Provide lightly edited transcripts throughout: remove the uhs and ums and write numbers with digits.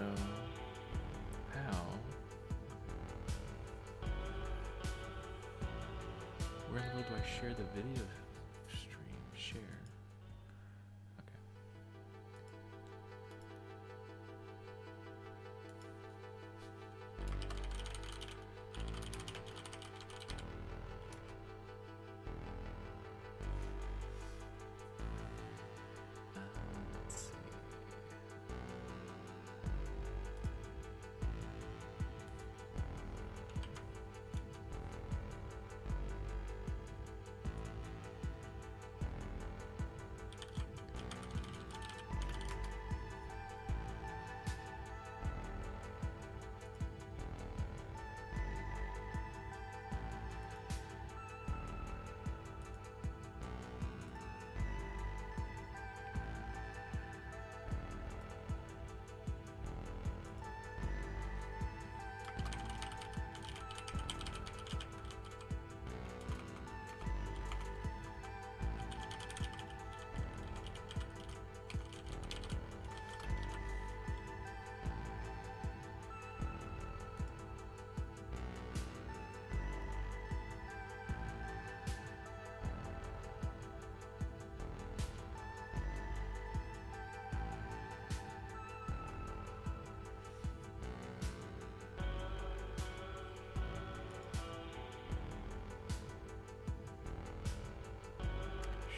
know how. Where in the world do I share the video stream? Share. Okay. Let's see.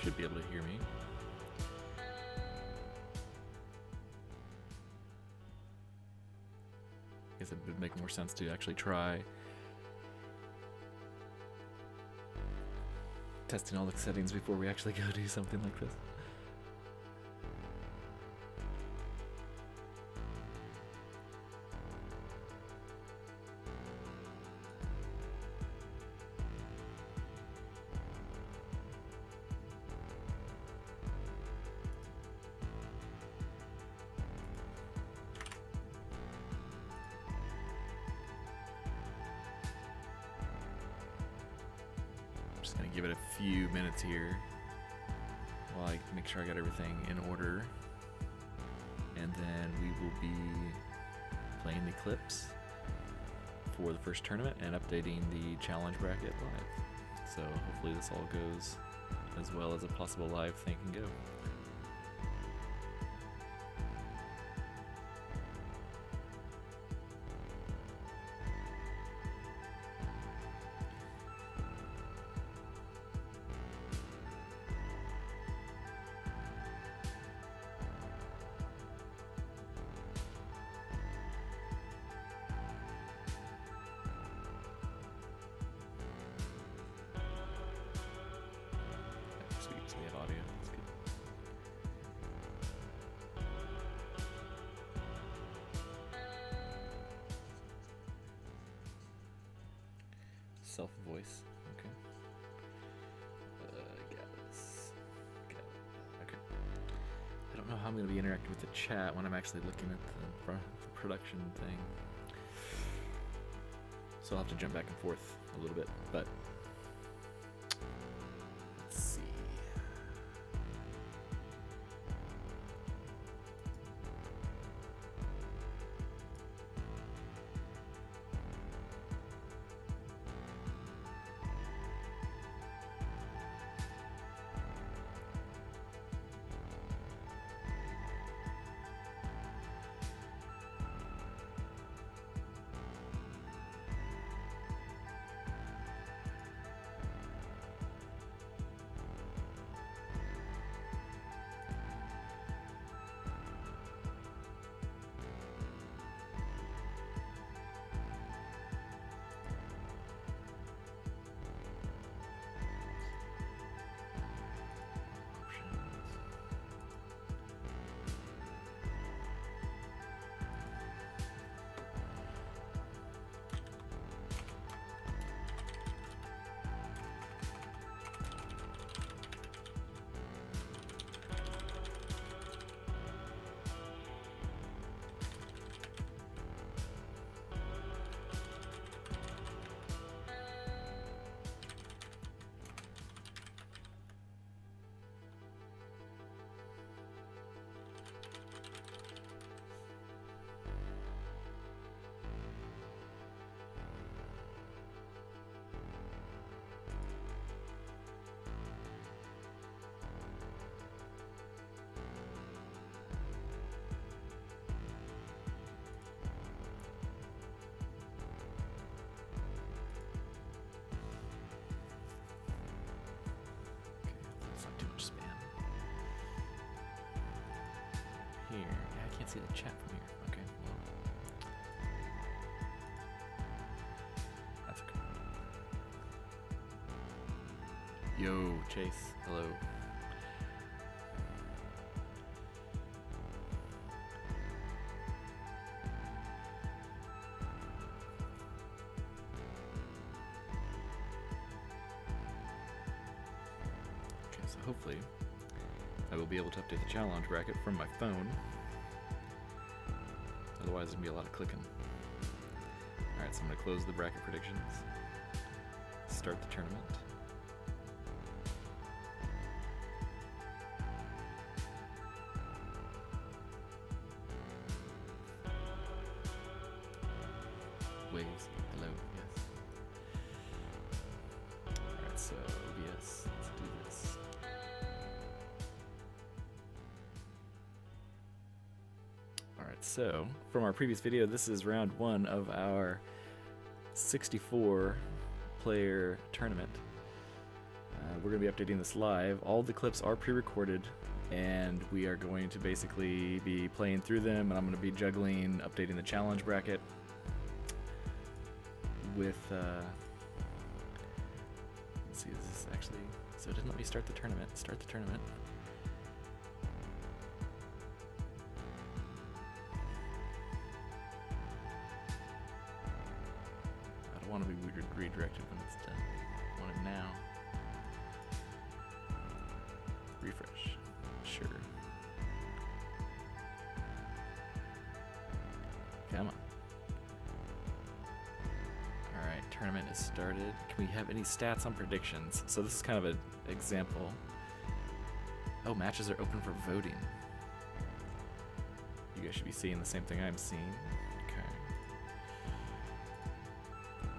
Should be able to hear me. I guess it would make more sense to actually try testing all the settings before we actually go do something like this. Just gonna give it a few minutes here while I make sure I got everything in order, and then we will be playing the clips for the first tournament and updating the challenge bracket live. So hopefully this all goes as well as a possible live thing can go. Sweet, so we have audio. That's good. Self voice. Okay. Got it. Okay. I don't know how I'm going to be interacting with the chat when I'm actually looking at the production thing. So I'll have to jump back and forth a little bit, but let's see. see the chat from here. Okay, well, that's okay. Yo, Chase, hello. Okay, so hopefully I will be able to update the challenge bracket from my phone. Otherwise, there's going to be a lot of clicking. Alright, so I'm going to close the bracket predictions. Start the tournament. Waves, hello, yes. Alright, so OBS, let's do this. Alright, so from our previous video, this is round 1 of our 64 player tournament. We're going to be updating this live. All the clips are pre-recorded, and we are going to basically be playing through them, and I'm going to be juggling, updating the challenge bracket with, let's see, is this actually, so it didn't let me start the tournament. Start the tournament. I don't want to be redirected when it's done. I want it now. Refresh. Sure. Come on. Alright, tournament is started. Can we have any stats on predictions? So this is kind of an example. Oh, matches are open for voting. You guys should be seeing the same thing I'm seeing. Okay.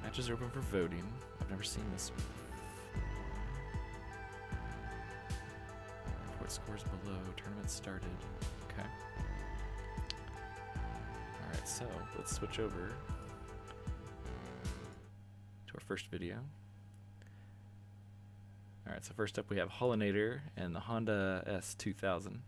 Matches are open for voting. I've never seen this before. Report scores below. Tournament started. Okay. Alright, so let's switch over to our first video. Alright, so first up we have Hollinator and the Honda S2000.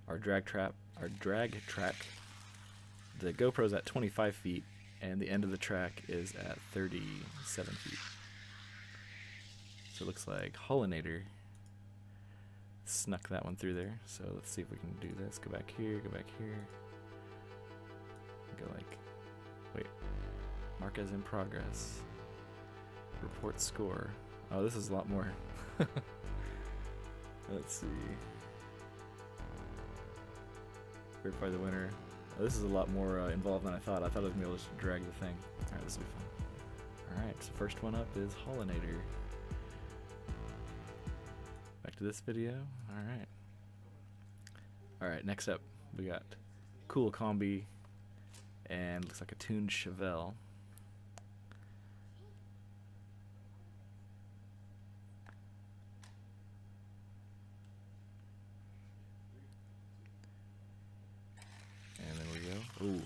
Our drag track, the GoPro's at 25 feet and the end of the track is at 37 feet. So it looks like Hollinator snuck that one through there. So let's see if we can do this. Go back here, go back here. Go like, wait, mark as in progress. Report score. Oh, this is a lot more. Let's see. Verify the winner. Oh, this is a lot more involved than I thought. I thought I was going to be able to drag the thing. Alright, this will be fun. Alright, so first one up is Hollinator. Back to this video. Alright. Alright, next up we got Cool Combi and looks like a tuned Chevelle. And then we go. Ooh.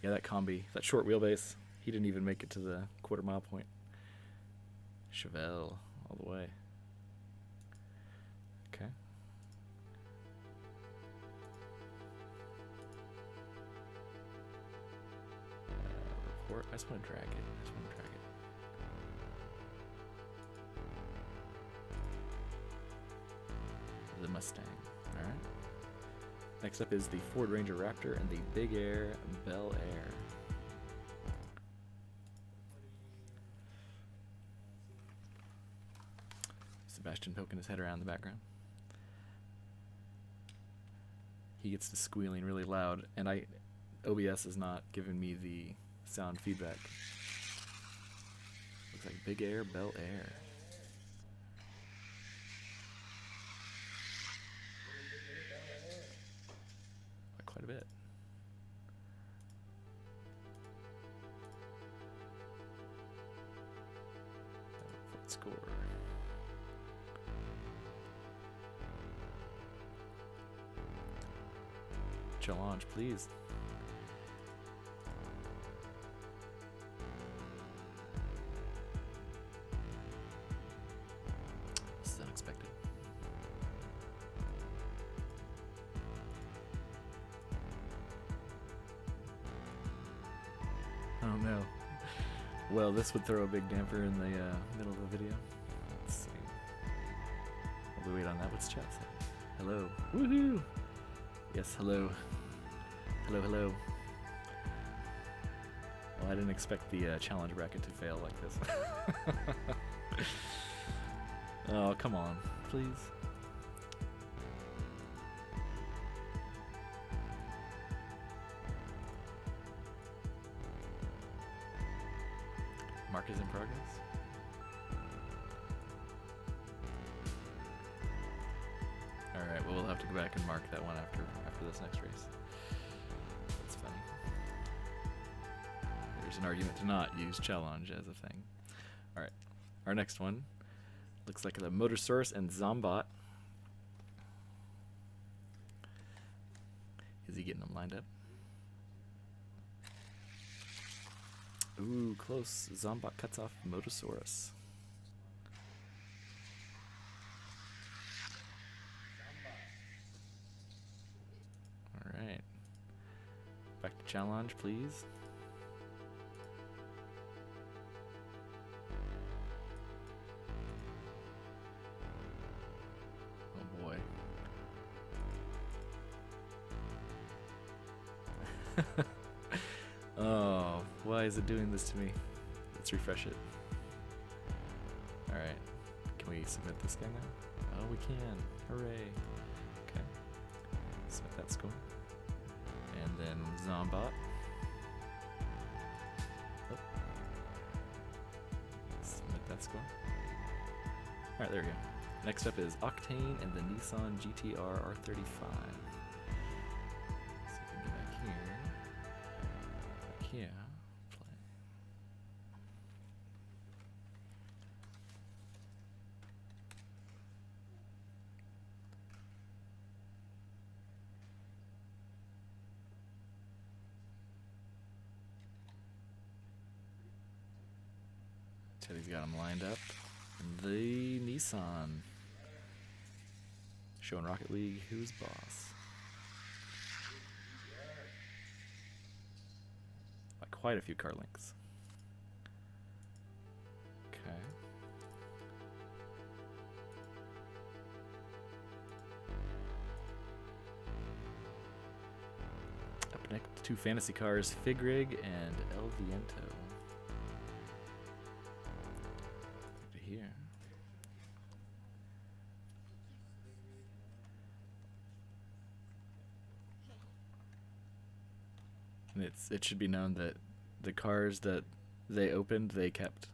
Yeah, that combi, that short wheelbase, he didn't even make it to the quarter-mile point. Chevelle, all the way. Okay. Report. I just want to drag it. I just want to drag it. The Mustang. All right. Next up is the Ford Ranger Raptor and the Big Air Bel Air. Sebastian poking his head around the background. He gets to squealing really loud, and OBS is not giving me the sound feedback. Looks like Big Air Bel Air. Quite a bit. Score. Challenge, please. Oh no. Well, this would throw a big damper in the middle of the video. Let's see. While we wait on that, what's chat say? Hello. Woohoo! Yes, hello. Hello, hello. Well, I didn't expect the challenge bracket to fail like this. Oh, come on, please. Mark is in progress. Alright, well, we'll have to go back and mark that one after this next race. That's funny. There's an argument to not use challenge as a thing. Alright, our next one looks like the Motorsaurus and Zombot. Is he getting them lined up? Ooh, close. Zombot cuts off Motorsaurus. Alright. Back to challenge, please. Oh boy. Oh, why is it doing this to me? Let's refresh it. Alright. Can we submit this guy now? Oh, we can. Hooray. Okay. Submit that score. And then Zombot. Oh. Submit that score. Alright, there we go. Next up is Octane and the Nissan GTR R35. Yeah, play. Teddy's got him lined up. The Nissan. Showing Rocket League who's boss. Quite a few car links. Okay. Up next, two fantasy cars, Figrig and El Viento. Over here. And it should be known that the cars that they opened, they kept.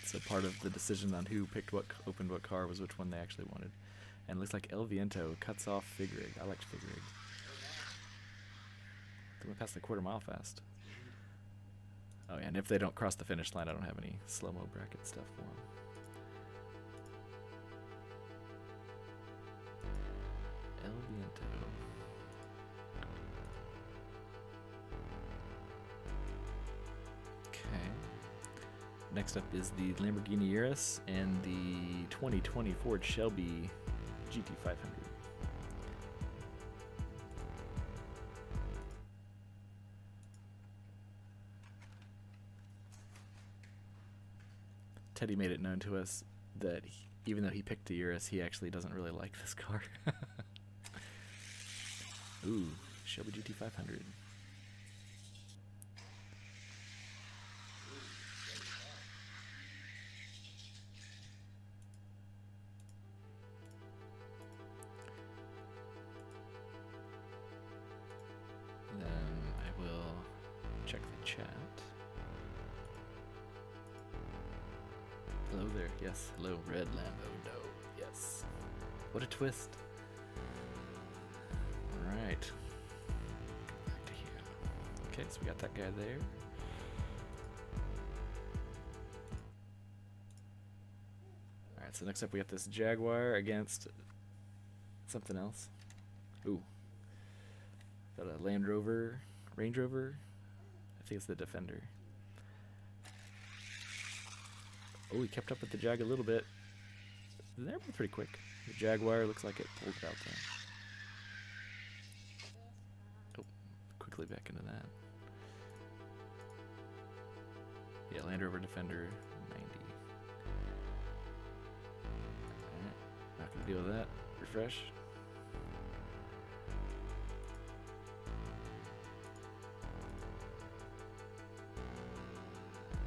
It's a part of the decision on who picked what, opened what car was which one they actually wanted. And it looks like El Viento cuts off Figrig. I liked Figrig. They went past the quarter-mile fast. Oh yeah, and if they don't cross the finish line, I don't have any slow-mo bracket stuff for them. El Viento. Next up is the Lamborghini Urus and the 2020 Ford Shelby GT500. Teddy made it known to us that even though he picked the Urus, he actually doesn't really like this car. Ooh, Shelby GT500. Hello there. Yes. Hello, Red Lambo. No. Yes. What a twist. Alright. Back to here. Okay, so we got that guy there. Alright, so next up we have this Jaguar against something else. Ooh. Got a Land Rover, Range Rover. I think it's the Defender. Oh, he kept up with the Jag a little bit. They're pretty quick. The Jaguar looks like it pulled it out there. Oh, quickly back into that. Yeah, Land Rover Defender 90. Alright, not gonna deal with that. Refresh.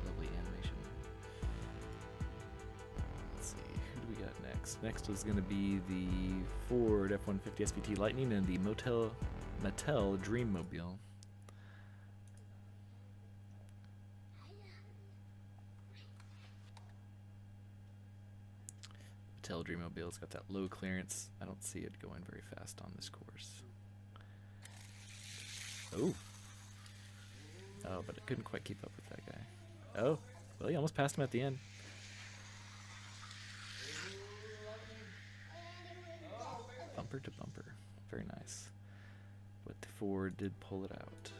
Lovely animation. Let's see, who do we got next? Next is gonna be the Ford F-150 SVT Lightning and the Mattel Dreammobile. Mattel Dreammobile's got that low clearance. I don't see it going very fast on this course. Oh. Oh, but it couldn't quite keep up with that guy. Oh, well, he almost passed him at the end. Bumper to bumper. Very nice. But the Ford did pull it out.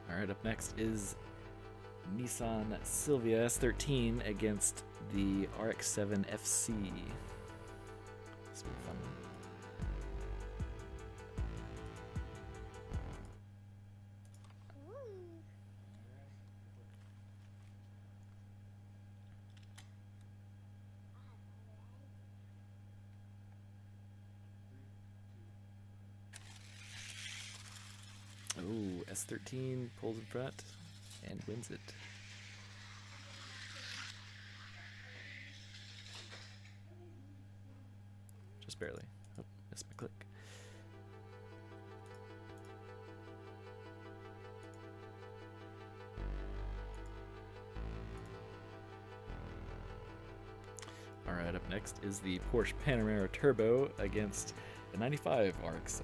Alright, up next is Nissan Silvia S13 against the RX-7 FC. This will be fun. Oh, S13 pulls in front and wins it. Just barely. Oh, missed my click. Alright, up next is the Porsche Panamera Turbo against the 95 RX-7.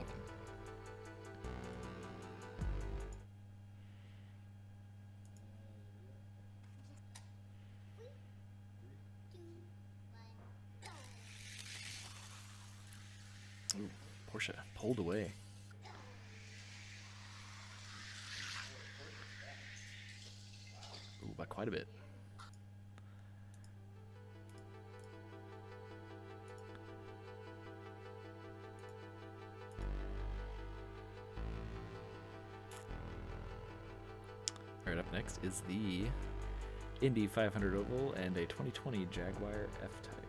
Ooh, Porsche pulled away. Ooh, by quite a bit. Alright, up next is the Indy 500 Oval and a 2020 Jaguar F-Type.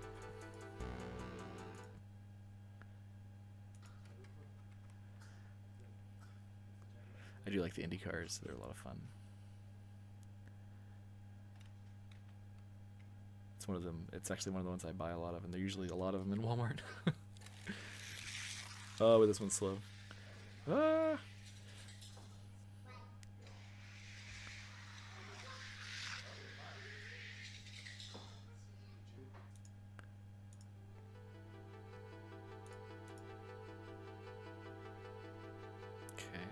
I do like the Indy cars, they're a lot of fun. It's one of them, it's actually one of the ones I buy a lot of, and there's usually a lot of them in Walmart. Oh, but this one's slow. Ah!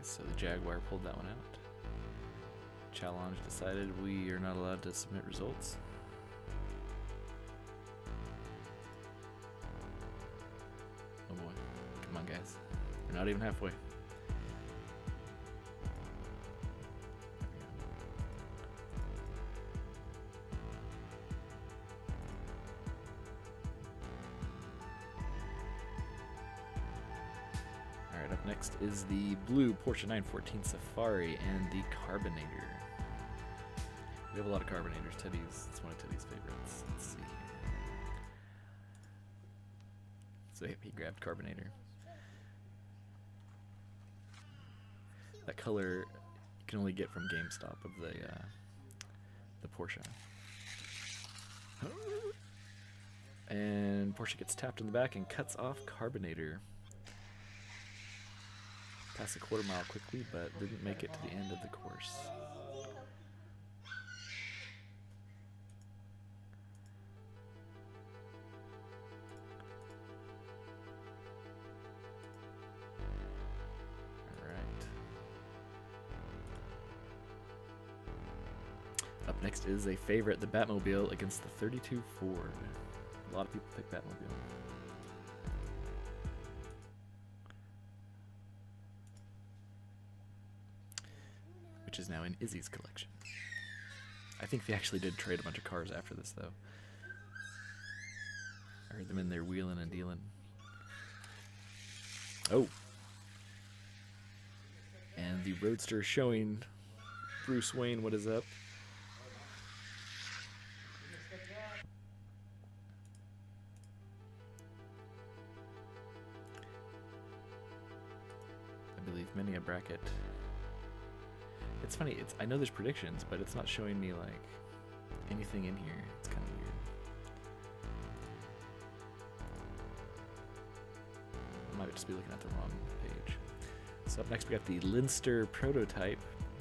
So the Jaguar pulled that one out. Challenge decided we are not allowed to submit results. Oh boy. Come on, guys. We're not even halfway. Up next is the blue Porsche 914 Safari and the Carbonator. We have a lot of Carbonators. Teddy's, it's one of Teddy's favorites. Let's see here. So he grabbed Carbonator. That color you can only get from GameStop of the Porsche. And Porsche gets tapped in the back and cuts off Carbonator. Passed a quarter mile quickly, but didn't make it to the end of the course. Alright. Up next is a favorite, the Batmobile against the 32 Ford. A lot of people pick Batmobile. Which is now in Izzy's collection. I think they actually did trade a bunch of cars after this, though. I heard them in there wheeling and dealing. Oh, And the Roadster showing Bruce Wayne what is up. I believe many a bracket. It's funny, I know there's predictions, but it's not showing me like anything in here. It's kind of weird. I might just be looking at the wrong page. So up next we got the Linster prototype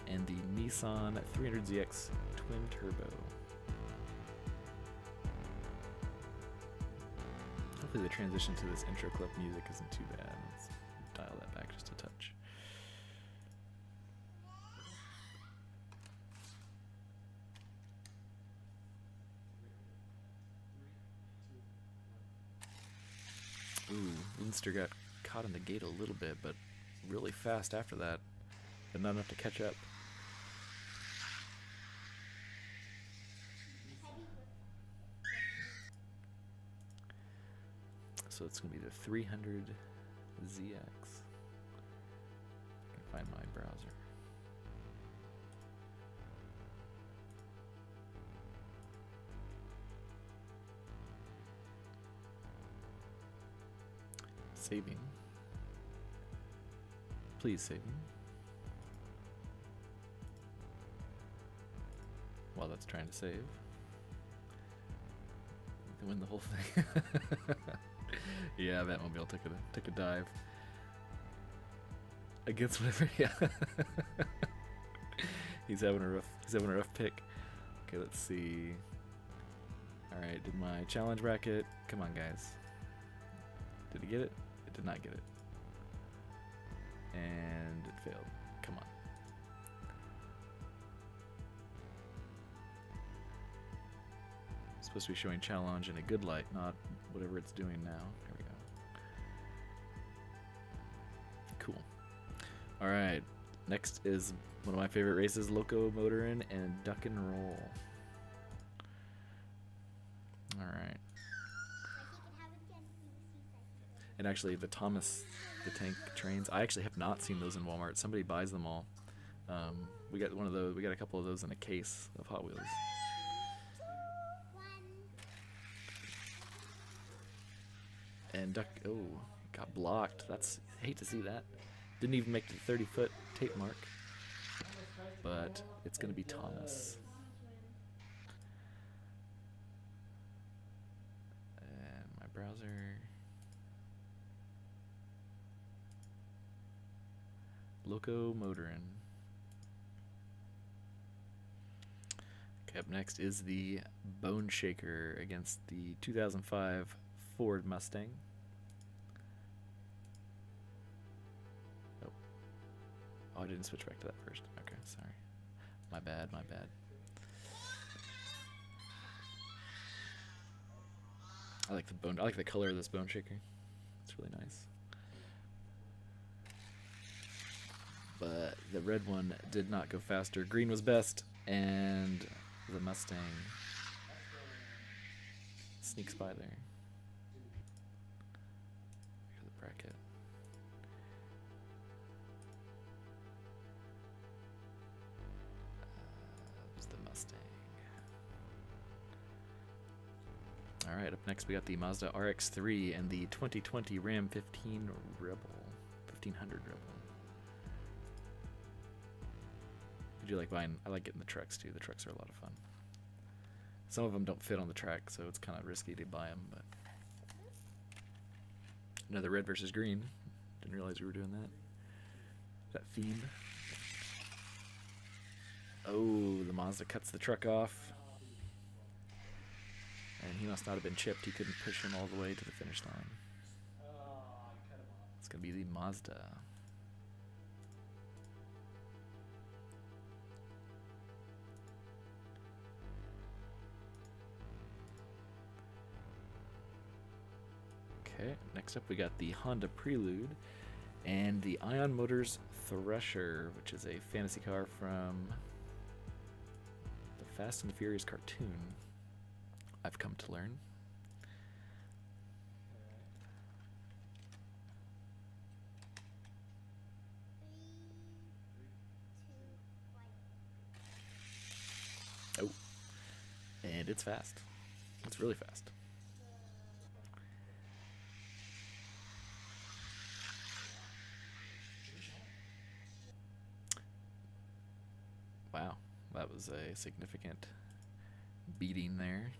and the Nissan 300ZX twin turbo. Hopefully the transition to this intro clip music isn't too bad. Let's dial that back just a touch. Ooh, Linster got caught in the gate a little bit, but really fast after that, but not enough to catch up. So it's going to be the 300ZX. I can find my browser. Saving. Please save me. While that's trying to save. To win the whole thing. Yeah, Batmobile took a dive. Against whatever, yeah. He's having a rough pick. Okay, let's see. Alright, did my challenge bracket. Come on, guys. Did he get it? It did not get it. And it failed. Come on. It's supposed to be showing challenge in a good light, not whatever it's doing now. Here we go. Cool. Alright. Next is one of my favorite races, Locomotorin and Duck and Roll. Alright. And actually, the Thomas the Tank trains, I actually have not seen those in Walmart. Somebody buys them all. We got one of those. We got a couple of those in a case of Hot Wheels. And Duck, oh, got blocked. I hate to see that. Didn't even make the 30-foot tape mark. But it's gonna be Thomas. And my browser. Locomotorin. Okay, up next is the Bone Shaker against the 2005 Ford Mustang. Oh, I didn't switch back to that first. Okay, sorry. My bad. I like the color of this Bone Shaker. It's really nice. But the red one did not go faster. Green was best, and the Mustang sneaks by there. Here's the bracket. There's the Mustang. Alright, up next we got the Mazda RX-3 and the 2020 Ram 1500 Rebel. I like buying. I like getting the trucks too. The trucks are a lot of fun. Some of them don't fit on the track, so it's kind of risky to buy them. But another red versus green. Didn't realize we were doing that. That theme. Oh, the Mazda cuts the truck off, and he must not have been chipped. He couldn't push him all the way to the finish line. It's gonna be the Mazda. Okay, next up we got the Honda Prelude and the Ion Motors Thresher, which is a fantasy car from the Fast and the Furious cartoon, I've come to learn. Oh, and it's fast. It's really fast. Wow, that was a significant beating there.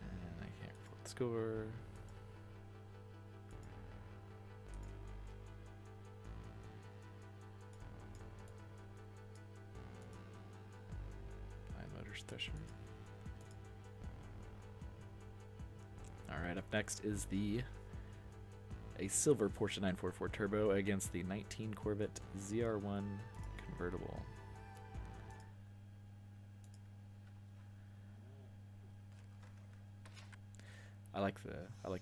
And I can't report the score. Thresher. Alright, up next is a silver Porsche 944 Turbo against the 19 Corvette ZR1 convertible. I like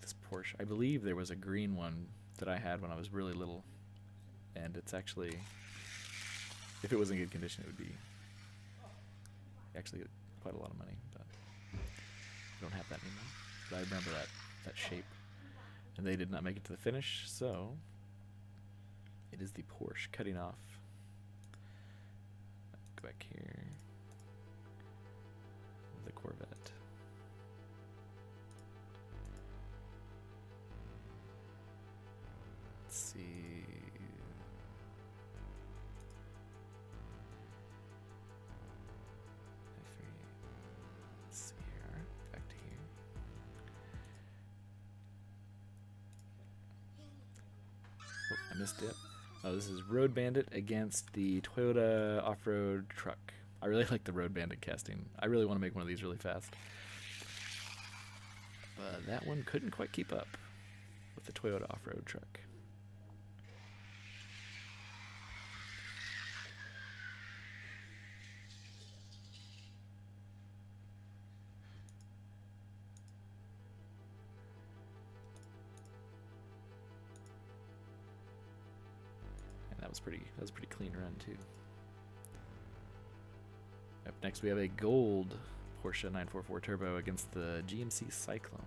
this Porsche. I believe there was a green one that I had when I was really little, and it's actually, if it was in good condition, it would be actually quite a lot of money, but I don't have that anymore. But I remember that shape. And they did not make it to the finish, so it is the Porsche cutting off. Go back here. The Corvette. Let's see. I missed it. Oh, this is Road Bandit against the Toyota off-road truck. I really like the Road Bandit casting. I really want to make one of these really fast. But that one couldn't quite keep up with the Toyota off-road truck. That was a pretty clean run too. Up next we have a gold Porsche 944 Turbo against the GMC Cyclone.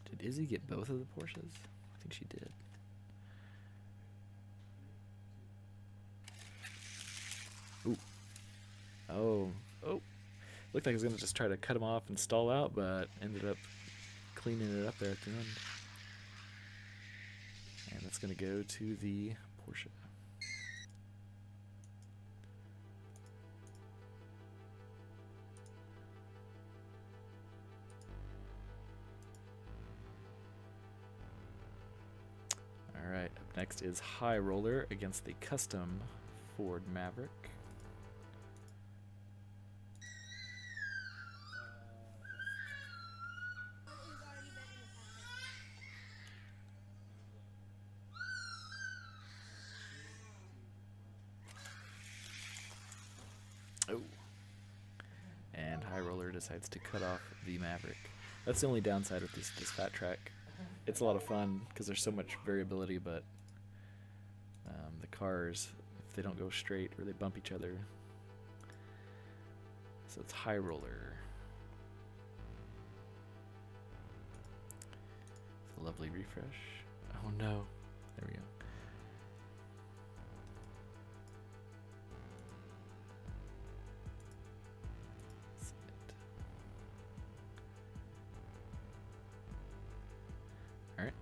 Did Izzy get both of the Porsches? I think she did. Ooh. Oh. Looked like he was going to just try to cut him off and stall out, but ended up cleaning it up there at the end. And that's going to go to the Porsche. Alright, up next is High Roller against the custom Ford Maverick. Oh. And High Roller decides to cut off the Maverick. That's the only downside with this fat track. It's a lot of fun because there's so much variability, but the cars, if they don't go straight or they bump each other. So it's High Roller. It's a lovely refresh. Oh no. There we go. Alright.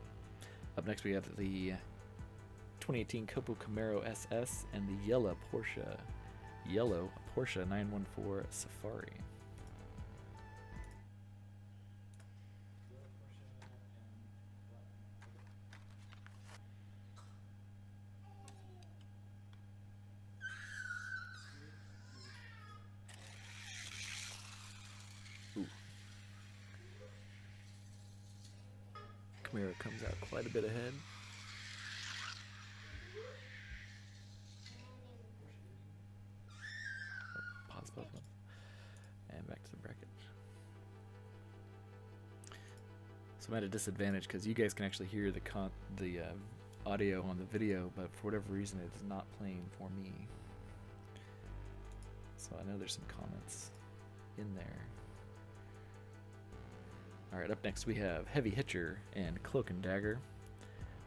Up next we have the 2018 Copo Camaro SS and the yellow Porsche 914 Safari. Ooh. Camaro comes out quite a bit ahead. And back to the bracket. So I'm at a disadvantage because you guys can actually hear the audio on the video, but for whatever reason it is not playing for me. So I know there's some comments in there. All right, up next we have Heavy Hitcher and Cloak and Dagger,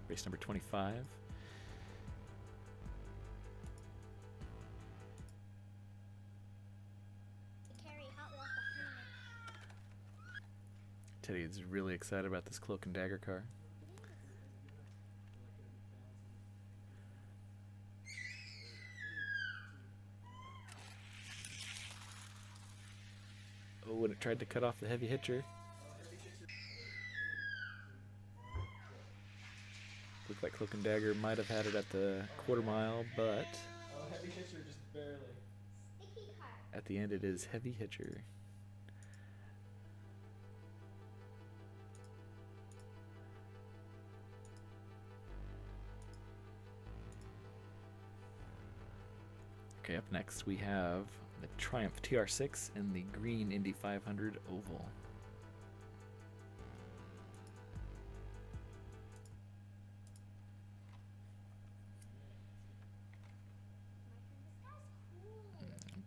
race number 25. Teddy is really excited about this Cloak and Dagger car. Oh, when it tried to cut off the Heavy Hitcher. Looked like Cloak and Dagger might have had it at the quarter mile, but Heavy Hitcher just barely. At the end it is Heavy Hitcher. Okay, up next we have the Triumph TR6 and the green Indy 500 oval.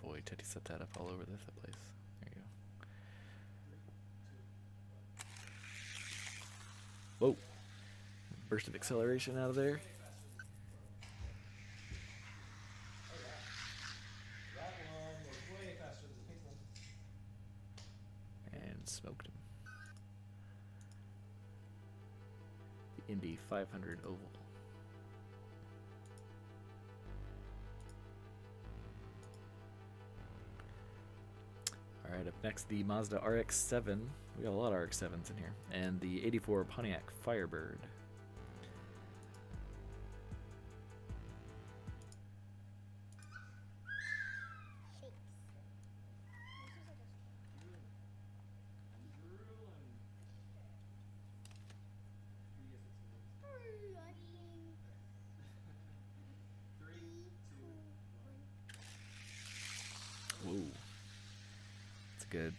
Boy, Teddy set that up all over the place. There you go. Whoa! Burst of acceleration out of there. That one was way faster than the pink one. And smoked him. The Indy 500 oval. Alright, up next the Mazda RX-7. We got a lot of RX-7s in here. And the 84 Pontiac Firebird. Whoa.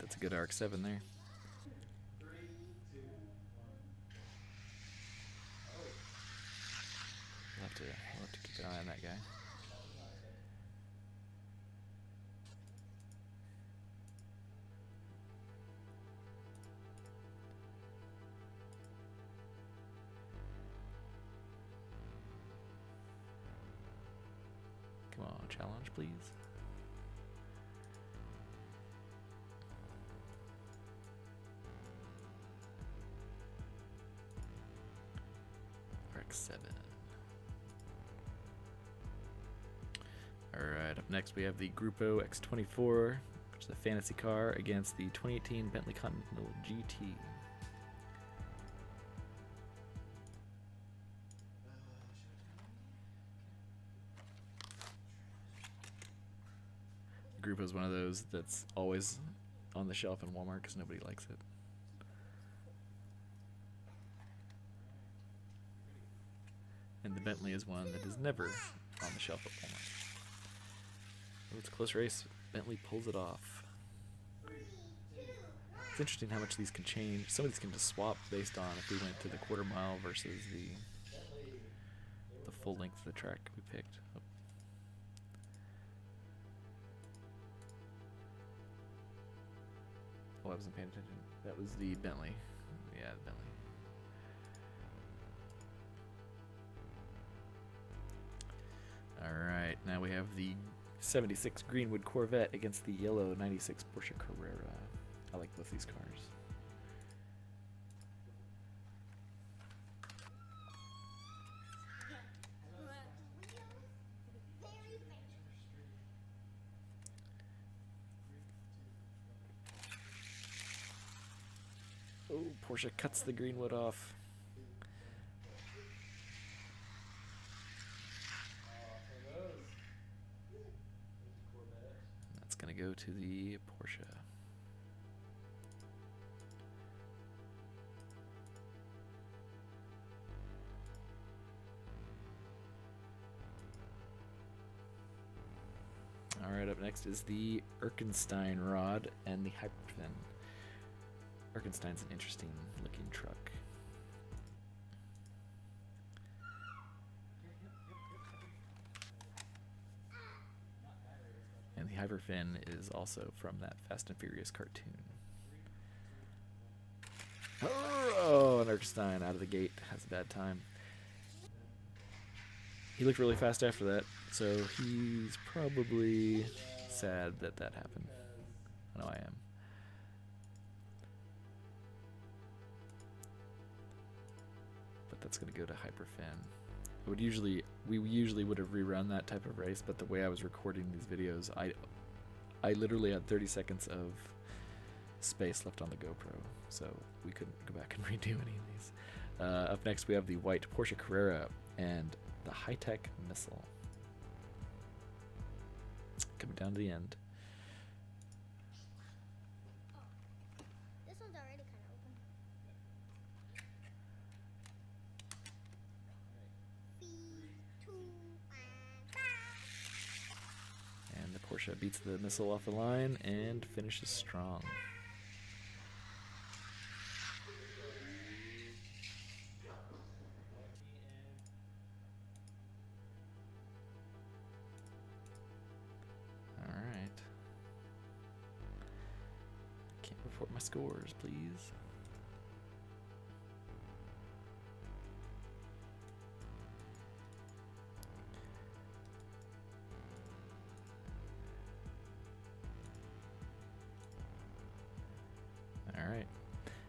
That's a good RX-7 there. 3, 2, 1. We'll have to keep an eye on that guy. Come on, challenge, please. RX-7. Alright, up next we have the Grupo X24, which is a fantasy car, against the 2018 Bentley Continental GT. Grupo is one of those that's always on the shelf in Walmart because nobody likes it. And the Bentley is one that is never on the shelf at Walmart. Oh, it's a close race. Bentley pulls it off. It's interesting how much these can change. Some of these can just swap based on if we went to the quarter mile versus the full length of the track we picked. Oh, I wasn't paying attention. That was the Bentley. Yeah, the Bentley. Alright, now we have the 76 Greenwood Corvette against the yellow 96 Porsche Carrera. I like both these cars. Oh, Porsche cuts the Greenwood off. That's going to go to the Porsche. Alright, up next is the Erkenstein rod and the Hyperfin. Erkenstein's an interesting looking truck. And the Hyperfin is also from that Fast and Furious cartoon. Oh, and Erkstein out of the gate has a bad time. He looked really fast after that, so he's probably sad that that happened. I know I am. But that's gonna go to Hyperfin. We usually would have rerun that type of race, but the way I was recording these videos, I literally had 30 seconds of space left on the GoPro, so we couldn't go back and redo any of these. Up next, we have the white Porsche Carrera and the high-tech missile. Coming down to the end. This one's already kind of open. And the Porsche beats the missile off the line and finishes strong. Alright. Can't report my scores, please. Alright.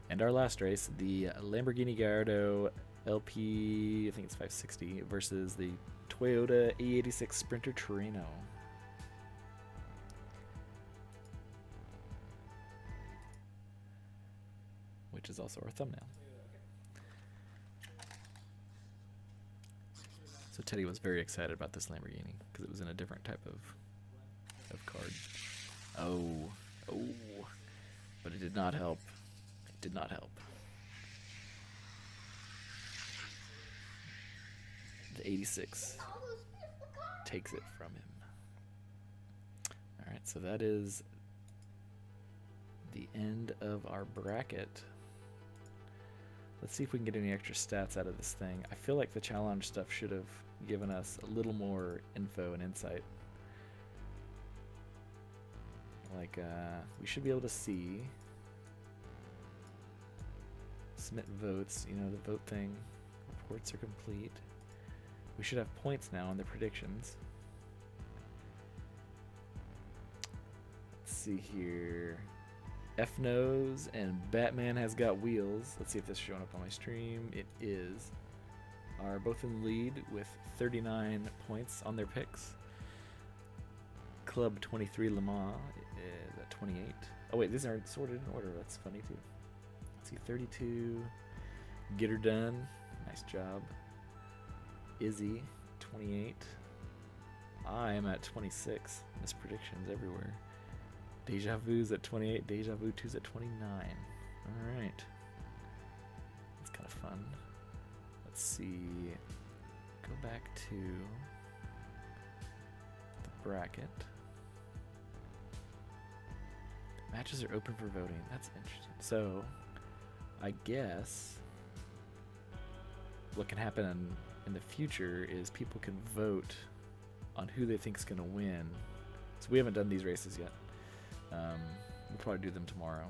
And our last race, the Lamborghini Gallardo LP, I think it's 560, versus the Toyota E86 Sprinter Torino. Which is also our thumbnail. So Teddy was very excited about this Lamborghini because it was in a different type of card. Oh. But it did not help. It did not help. The 86 takes it from him. Alright, so that is the end of our bracket. Let's see if we can get any extra stats out of this thing. I feel like the challenge stuff should have given us a little more info and insight. Like, we should be able to see. Submit votes, you know, the vote thing. Reports are complete. We should have points now on the predictions. Let's see here. F knows and Batman has got wheels. Let's see if this is showing up on my stream. It is. Are both in the lead with 39 points on their picks. Club 23 Le Mans is at 28. Oh wait, these aren't sorted in order. That's funny too. Let's see, 32. Get her done. Nice job. Izzy, 28. I am at 26. Missed predictions everywhere. Deja Vu's at 28. Deja Vu 2's at 29. Alright. That's kind of fun. Let's see. Go back to the bracket. Matches are open for voting. That's interesting. So, I guess what can happen in the future is people can vote on who they think is going to win. So we haven't done these races yet. We'll probably do them tomorrow.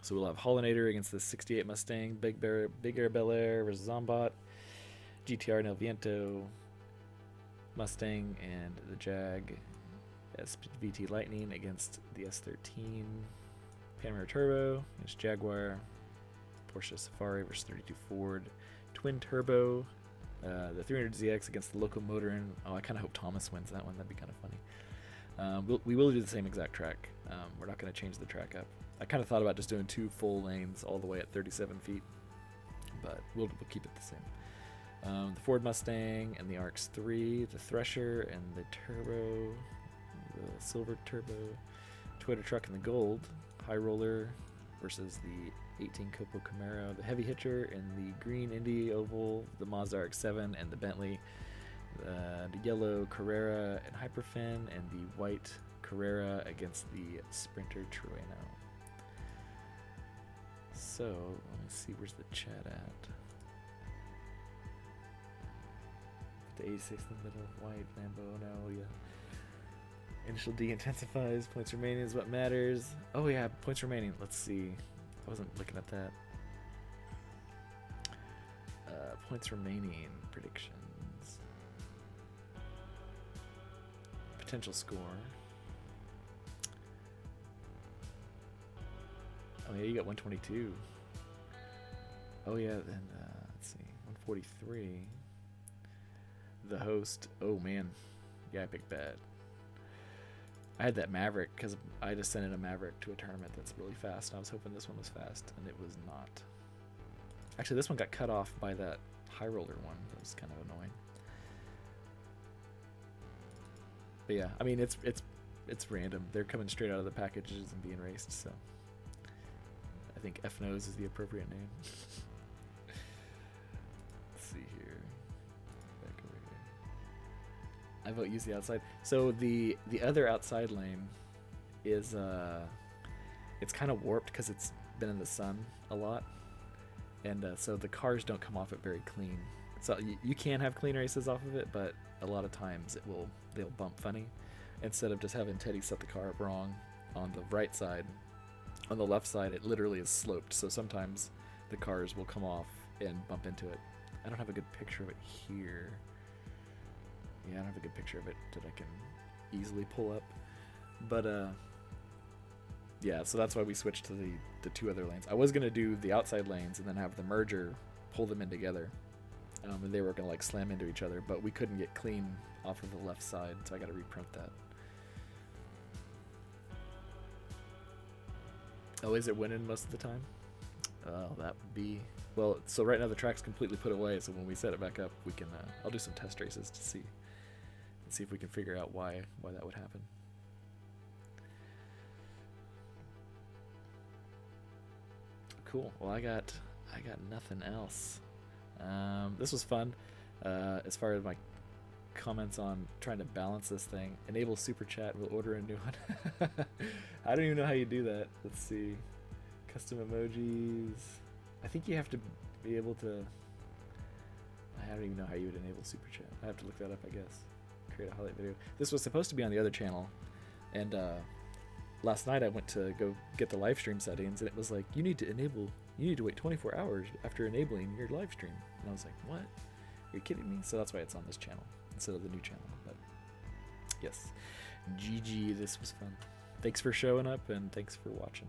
So we'll have Hollinator against the 68 Mustang, Big Air Bel Air versus Zombot, GTR Nel Viento, Mustang, and the Jag SVT Lightning against the S13, Panamera Turbo against Jaguar, Porsche Safari versus 32 Ford, Twin Turbo, the 300ZX against the Locomotorin. Oh, I kind of hope Thomas wins that one. That'd be kind of funny. We will do the same exact track. We're not going to change the track up. I kind of thought about just doing 2 full lanes all the way at 37 feet, but we'll keep it the same. The Ford Mustang and the RX-3, the Thresher and the Turbo, the Silver Turbo, Toyota Truck and the Gold, High Roller versus the 18 Copo Camaro, the Heavy Hitcher and the Green Indy Oval, the Mazda RX-7 and the Bentley, the yellow Carrera and Hyperfin, and the white Carrera against the Sprinter Trueno. So, let me see, where's the chat at? The 86 in the middle, white, Lambo, no, yeah. Initial D intensifies, points remaining is what matters. Oh yeah, points remaining, let's see. I wasn't looking at that. Points remaining. Predictions. Potential score. Oh yeah, you got 122. Oh yeah, then let's see, 143. The host. Oh man, yeah, I picked bad. I had that Maverick because I just sent in a Maverick to a tournament that's really fast. And I was hoping this one was fast, and it was not. Actually, this one got cut off by that high roller one. That was kind of annoying. But yeah, I mean it's random. They're coming straight out of the packages and being raced, so I think F nose is the appropriate name. Let's see here. Back over here. I vote use the outside. So the other outside lane is it's kind of warped because it's been in the sun a lot, and so the cars don't come off it very clean. So you can have clean races off of it, but a lot of times they'll bump funny. Instead of just having Teddy set the car up wrong on the right side, on the left side it literally is sloped. So sometimes the cars will come off and bump into it. I don't have a good picture of it here. Yeah, I don't have a good picture of it that I can easily pull up. But yeah, so that's why we switched to the two other lanes. I was gonna do the outside lanes and then have the merger pull them in together. And they were going to like slam into each other, but we couldn't get clean off of the left side, so I got to reprint that. Oh, is it winning most of the time? Oh, that would be... Well, so right now the track's completely put away, so when we set it back up, we can... I'll do some test races to see if we can figure out why that would happen. Cool. Well, I got nothing else. This was fun. As far as my comments on trying to balance this thing, enable super chat, we'll order a new one. I don't even know how you do that. Let's see. Custom emojis. I think you have to be able to... I don't even know how you would enable super chat. I have to look that up, I guess. Create a highlight video. This was supposed to be on the other channel, and last night I went to go get the live stream settings, and it was like, you need to wait 24 hours after enabling your live stream. And I was like, what? Are you kidding me? So that's why it's on this channel instead of the new channel. But yes, GG, this was fun. Thanks for showing up, and thanks for watching.